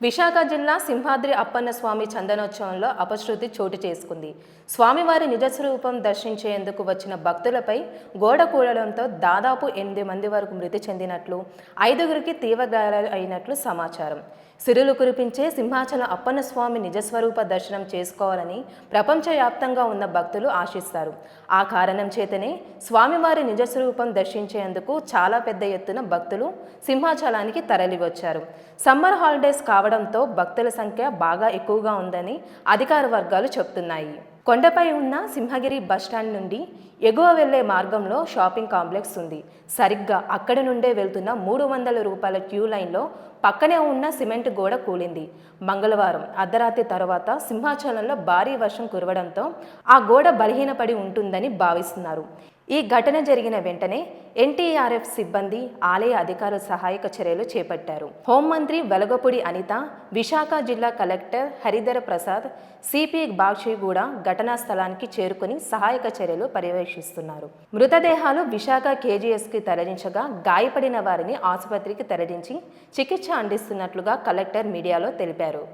విశాఖ జిల్లా సింహాద్రి అప్పన్న స్వామి చందనోత్సవంలో అపశృతి చోటు చేసుకుంది. స్వామివారి నిజస్వరూపం దర్శించేందుకు వచ్చిన భక్తులపై గోడ కూలడంతో దాదాపు 8 మంది వరకు మృతి చెందినట్లు, 5గురికి తీవ్ర గాయాలు అయినట్లు సమాచారం. సిరులు కురిపించే సింహాచలం అప్పన్న స్వామి నిజస్వరూప దర్శనం చేసుకోవాలని ప్రపంచవ్యాప్తంగా ఉన్న భక్తులు ఆశిస్తారు. ఆ కారణం చేతనే స్వామివారి నిజస్వరూపం దర్శించేందుకు చాలా పెద్ద ఎత్తున భక్తులు సింహాచలానికి తరలివచ్చారు. సమ్మర్ హాలిడేస్ కావడంతో భక్తుల సంఖ్య బాగా ఎక్కువగా ఉందని అధికార వర్గాలు చెబుతున్నాయి. కొండపై ఉన్న సింహగిరి బస్టాండ్ నుండి ఎగువ వెళ్లే మార్గంలో షాపింగ్ కాంప్లెక్స్ ఉంది. సరిగ్గా అక్కడి నుండే వెళ్తున్న 300 రూపాయల క్యూ లైన్లో పక్కనే ఉన్న సిమెంట్ గోడ కూలింది. మంగళవారం అర్ధరాత్రి తర్వాత సింహాచలంలో భారీ వర్షం కురవడంతో ఆ గోడ బలహీనపడి ఉంటుందని భావిస్తున్నారు. ఈ ఘటన జరిగిన వెంటనే ఎన్టీఆర్ఎఫ్ సిబ్బంది, ఆలయ అధికారులు సహాయక చర్యలు చేపట్టారు. హోంమంత్రి వెలగపూడి అనిత, విశాఖ జిల్లా కలెక్టర్ హరిధర ప్రసాద్, సిపి బాక్షిగూడ ఘటనా స్థలానికి చేరుకుని సహాయక చర్యలు పర్యవేక్షిస్తున్నారు. మృతదేహాలు విశాఖ కేజీఎస్కి తరలించగా గాయపడిన వారిని ఆసుపత్రికి తరలించి చికిత్స అందిస్తున్నట్లుగా కలెక్టర్ మీడియాలో తెలిపారు.